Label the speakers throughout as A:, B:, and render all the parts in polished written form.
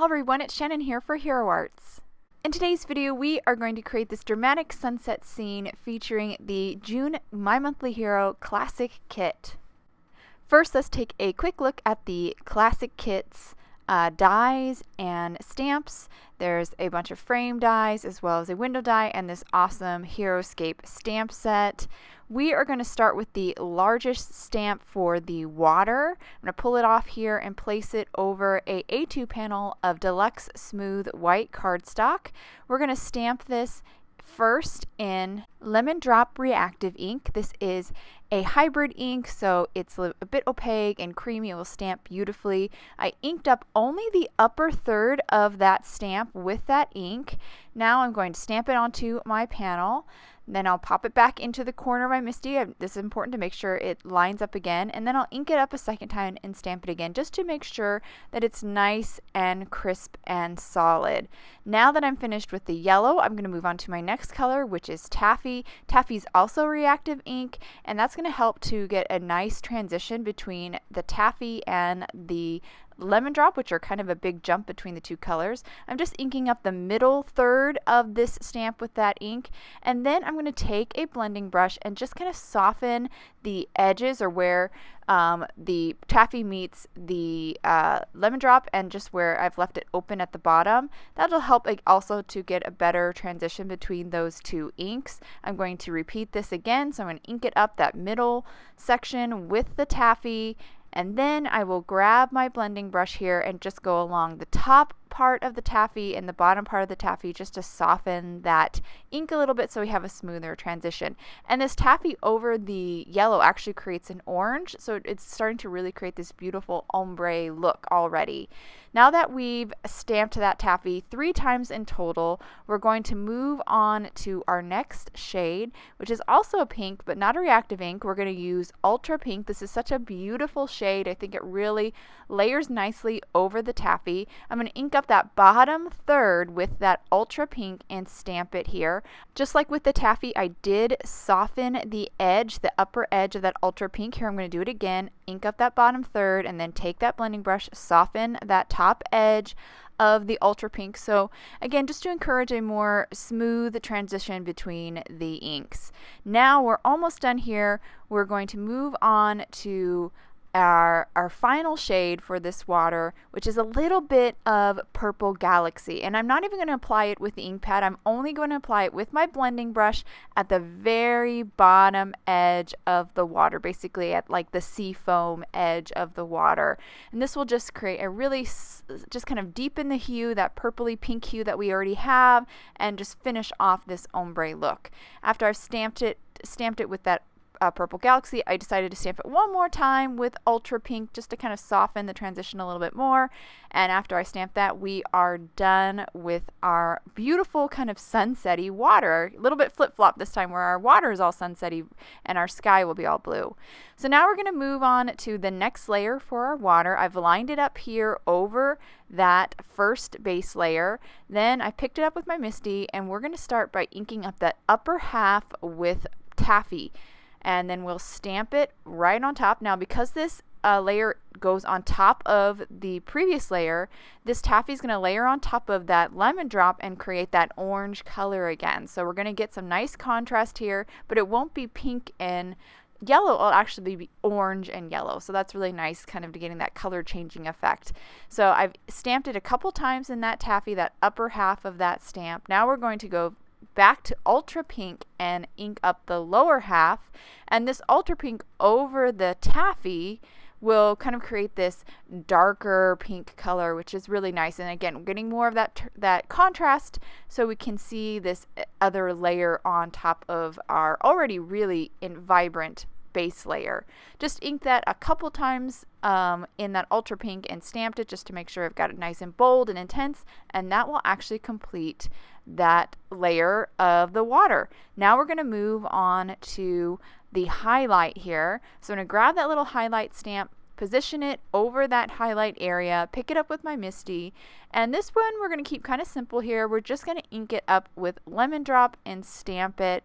A: Hello everyone, it's Shannon here for Hero Arts. In today's video, we are going to create this dramatic sunset scene featuring the June My Monthly Hero Classic Kit. First, let's take a quick look at the Classic Kit's dies and stamps. There's a bunch of frame dies as well as a window die and this awesome Heroscape stamp set. We are going to start with the largest stamp for the water. I'm going to pull it off here and place it over a A2 panel of Deluxe smooth white cardstock. We're going to stamp this first in Lemon Drop Reactive ink. This is a hybrid ink, so it's a bit opaque and creamy. It will stamp beautifully. I inked up only the upper third of that stamp with that ink. Now I'm going to stamp it onto my panel. Then I'll pop it back into the corner of my MISTI. This is important to make sure it lines up again. And then I'll ink it up a second time and stamp it again just to make sure that it's nice and crisp and solid. Now that I'm finished with the yellow, I'm going to move on to my next color, which is Taffy. Taffy's also reactive ink, and that's going to help to get a nice transition between the Taffy and the Lemon Drop, which are kind of a big jump between the two colors. I'm just inking up the middle third of this stamp with that ink, and then I'm going to take a blending brush and just kind of soften the edges or where the Taffy meets the Lemon Drop and just where I've left it open at the bottom. That'll help also to get a better transition between those two inks. I'm going to repeat this again, so I'm going to ink it up that middle section with the Taffy. And then I will grab my blending brush here and just go along the top part of the Taffy and the bottom part of the Taffy just to soften that ink a little bit so we have a smoother transition. And this Taffy over the yellow actually creates an orange, so it's starting to really create this beautiful ombre look already. Now that we've stamped that Taffy 3 times in total, we're going to move on to our next shade, which is also a pink, but not a reactive ink. We're going to use Ultra Pink. This is such a beautiful shade. I think it really layers nicely over the Taffy. I'm going to ink up that bottom third with that Ultra Pink and stamp it here. Just like with the Taffy, I did soften the edge, the upper edge of that Ultra Pink. Here I'm going to do it again. Ink up that bottom third and then take that blending brush, soften that top edge of the Ultra Pink. So again, just to encourage a more smooth transition between the inks. Now we're almost done here. We're going to move on to our final shade for this water, which is a little bit of Purple Galaxy. And I'm not even going to apply it with the ink pad. I'm only going to apply it with my blending brush at the very bottom edge of the water, basically at like the sea foam edge of the water. And this will just create a really, just kind of deepen the hue, that purpley pink hue that we already have, and just finish off this ombre look. After I've stamped it with that Purple Galaxy, I decided to stamp it one more time with Ultra Pink just to kind of soften the transition a little bit more. And after I stamp that, we are done with our beautiful kind of sunsetty water. A little bit flip-flop this time where our water is all sunsetty and our sky will be all blue. So now we're going to move on to the next layer for our water. I've lined it up here over that first base layer. Then I picked it up with my MISTI and we're going to start by inking up that upper half with Taffy. And then we'll stamp it right on top. Now, because this layer goes on top of the previous layer, this Taffy is going to layer on top of that Lemon Drop and create that orange color again. So we're going to get some nice contrast here, but it won't be pink and yellow. It'll actually be orange and yellow. So that's really nice, kind of getting that color changing effect. So I've stamped it a couple times in that Taffy, that upper half of that stamp. Now we're going to go back to Ultra Pink and ink up the lower half, and this Ultra Pink over the Taffy will kind of create this darker pink color, which is really nice. And again, we're getting more of that contrast so we can see this other layer on top of our already really vibrant base layer. Just ink that a couple times in that Ultra Pink and stamped it just to make sure I've got it nice and bold and intense, and that will actually complete that layer of the water. Now we're going to move on to the highlight here. So I'm going to grab that little highlight stamp, position it over that highlight area, pick it up with my MISTI, and this one we're going to keep kind of simple here. We're just going to ink it up with Lemon Drop and stamp it.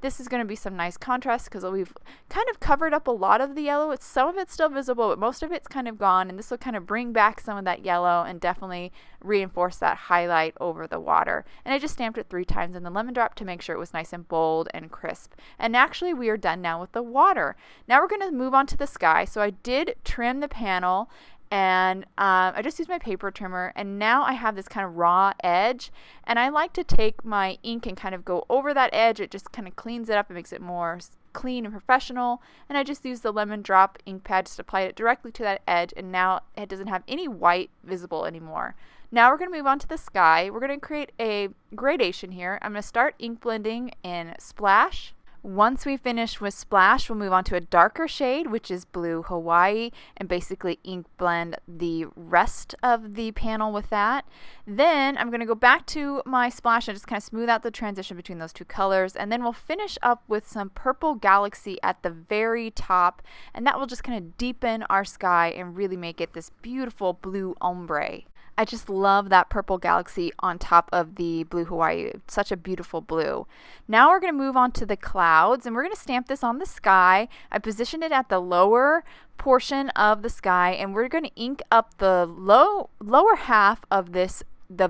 A: This is going to be some nice contrast because we've kind of covered up a lot of the yellow. Some of it's still visible, but most of it's kind of gone, and this will kind of bring back some of that yellow and definitely reinforce that highlight over the water. And I just stamped it 3 times in the lemon drop to make sure it was nice and bold and crisp. And actually we are done now with the water. Now we're going to move on to the sky. So I did trim the panel, and I just used my paper trimmer, and now I have this kind of raw edge, and I like to take my ink and kind of go over that edge. It just kind of cleans it up and makes it more clean and professional. And I just used the lemon drop ink pad, just applied it directly to that edge, and now it doesn't have any white visible anymore. Now we're going to move on to the sky. We're going to create a gradation here. I'm going to start ink blending in Splash. Once we finish with Splash, we'll move on to a darker shade, which is Blue Hawaii, and basically ink blend the rest of the panel with that. Then I'm going to go back to my Splash and just kind of smooth out the transition between those 2 colors, and then we'll finish up with some Purple Galaxy at the very top, and that will just kind of deepen our sky and really make it this beautiful blue ombre. I just love that Purple Galaxy on top of the Blue Hawaii. It's such a beautiful blue. Now we're going to move on to the clouds, and we're going to stamp this on the sky. I positioned it at the lower portion of the sky, and we're going to ink up the lower half of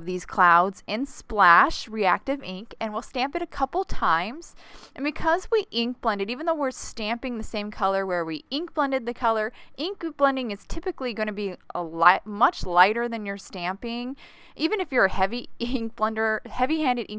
A: these clouds in Splash Reactive ink, and we'll stamp it a couple times. And because we ink blended, even though we're stamping the same color where we ink blended the color, ink blending is typically going to be much lighter than your stamping. Even if you're a heavy-handed ink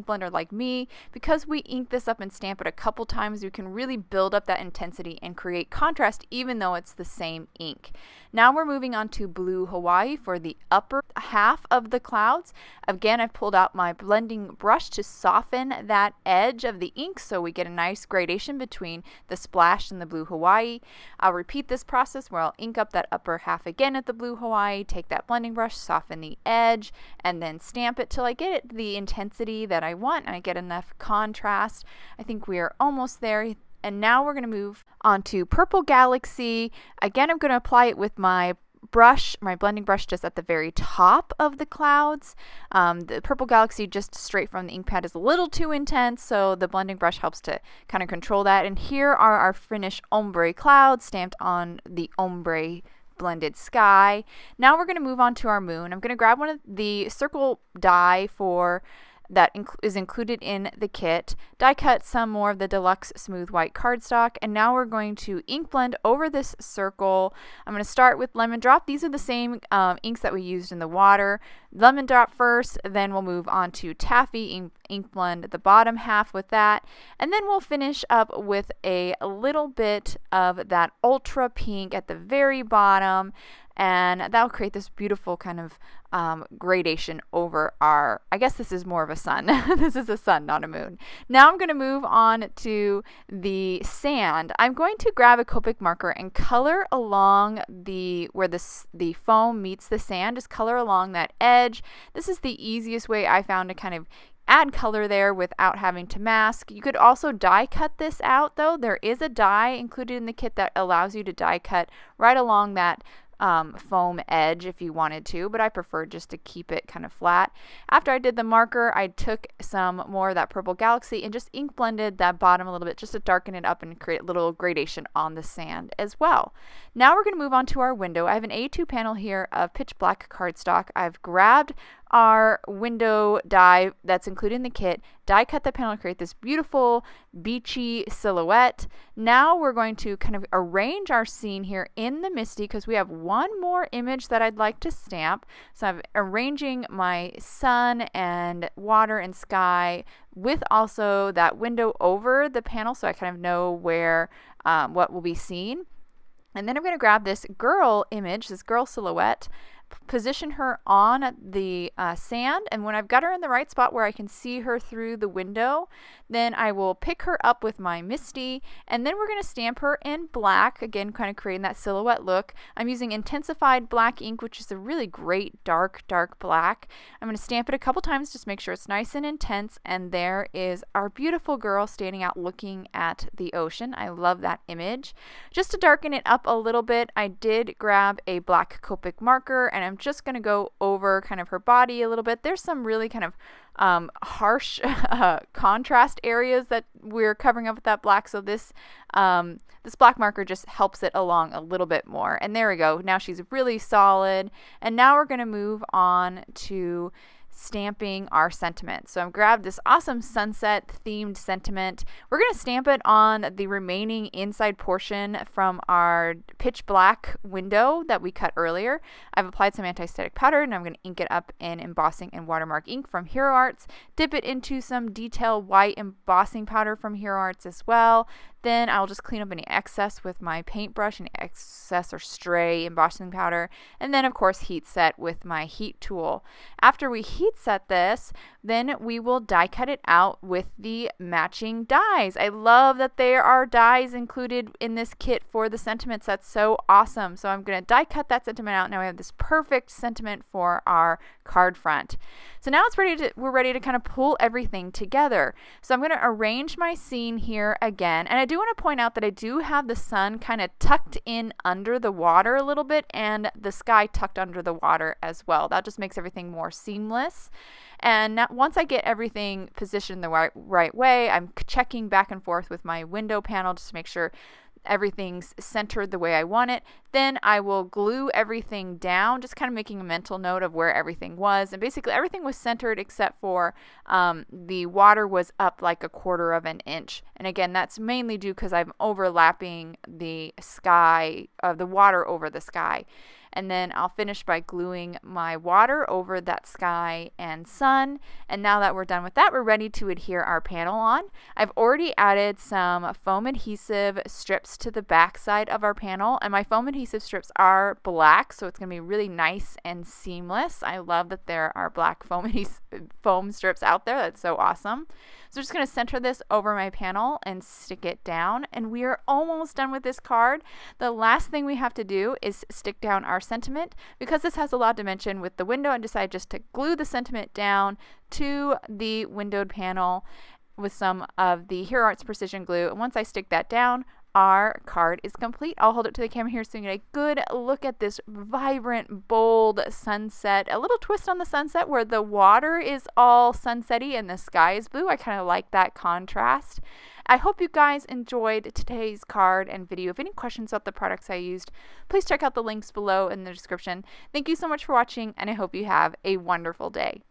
A: blender like me, because we ink this up and stamp it a couple times, you can really build up that intensity and create contrast even though it's the same ink. Now we're moving on to Blue Hawaii for the upper half of the clouds. Again, I've pulled out my blending brush to soften that edge of the ink so we get a nice gradation between the Splash and the Blue Hawaii. I'll repeat this process where I'll ink up that upper half again at the Blue Hawaii, take that blending brush, soften the edge, and then stamp it till I get it the intensity that I want and I get enough contrast. I think we are almost there. And now we're going to move on to Purple Galaxy. Again, I'm going to apply it with my blending brush just at the very top of the clouds. The Purple Galaxy just straight from the ink pad is a little too intense, so the blending brush helps to kind of control that. And here are our finished ombre clouds stamped on the ombre blended sky. Now we're going to move on to our moon. I'm going to grab one of the circle die that is included in the kit, die cut some more of the Deluxe smooth white cardstock, and now we're going to ink blend over this circle. I'm going to start with lemon drop. These are the same inks that we used in the water. Lemon drop first, then we'll move on to Taffy, ink blend the bottom half with that, and then we'll finish up with a little bit of that ultra pink at the very bottom, and that'll create this beautiful kind of gradation over our, I guess this is more of a sun. This is a sun, not a moon. Now I'm going to move on to the sand. I'm going to grab a Copic marker and color along where the foam meets the sand, just color along that edge. This is the easiest way I found to kind of add color there without having to mask. You could also die cut this out though. There is a die included in the kit that allows you to die cut right along that foam edge if you wanted to, but I prefer just to keep it kind of flat. After I did the marker, I took some more of that Purple Galaxy and just ink blended that bottom a little bit just to darken it up and create a little gradation on the sand as well. Now we're going to move on to our window. I have an A2 panel here of pitch black cardstock. I've grabbed our window die that's included in the kit, die cut the panel to create this beautiful beachy silhouette. Now we're going to kind of arrange our scene here in the Misty because we have one more image that I'd like to stamp. So I'm arranging my sun and water and sky with also that window over the panel so I kind of know where what will be seen. And then I'm going to grab this girl image, this girl silhouette, position her on the sand, and when I've got her in the right spot where I can see her through the window, then I will pick her up with my Misty, and then we're going to stamp her in black, again kind of creating that silhouette look. I'm using Intens-ified black ink, which is a really great dark black. I'm going to stamp it a couple times, just make sure it's nice and intense, and there is our beautiful girl standing out looking at the ocean. I love that image. Just to darken it up a little bit, I did grab a black Copic marker and and I'm just going to go over kind of her body a little bit. There's some really kind of harsh contrast areas that we're covering up with that black, so this black marker just helps it along a little bit more. And there we go. Now she's really solid. And now we're going to move on to stamping our sentiment. So I've grabbed this awesome sunset themed sentiment. We're going to stamp it on the remaining inside portion from our pitch black window that we cut earlier. I've applied some anti-static powder and I'm going to ink it up in Embossing and Watermark ink from Hero Arts. Dip it into some detail white embossing powder from Hero Arts as well. Then I'll just clean up any excess with my paintbrush, any excess or stray embossing powder, and then of course heat set with my heat tool. After we heat set this, then we will die cut it out with the matching dies. I love that there are dies included in this kit for the sentiments. That's so awesome. So I'm going to die cut that sentiment out. Now we have this perfect sentiment for our card front. So now we're ready to kind of pull everything together. So I'm going to arrange my scene here again, and I do want to point out that I do have the sun kind of tucked in under the water a little bit and the sky tucked under the water as well. That just makes everything more seamless. And now, once I get everything positioned the right way, I'm checking back and forth with my window panel just to make sure everything's centered the way I want it. Then I will glue everything down, just kind of making a mental note of where everything was. And basically everything was centered except for the water was up like 1/4 inch. And again, that's mainly due because I'm overlapping the sky, the water over the sky. And then I'll finish by gluing my water over that sky and sun. And now that we're done with that, we're ready to adhere our panel on. I've already added some foam adhesive strips to the back side of our panel, and my foam adhesive strips are black, so it's going to be really nice and seamless. I love that there are black foam strips out there. That's so awesome. So I'm just going to center this over my panel and stick it down, and we are almost done with this card. The last thing we have to do is stick down our sentiment. Because this has a lot of dimension with the window, I decided just to glue the sentiment down to the windowed panel with some of the Hero Arts Precision Glue. And once I stick that down, our card is complete. I'll hold it to the camera here so you can get a good look at this vibrant, bold sunset. A little twist on the sunset where the water is all sunsetty and the sky is blue. I kind of like that contrast. I hope you guys enjoyed today's card and video. If any questions about the products I used, please check out the links below in the description. Thank you so much for watching, and I hope you have a wonderful day.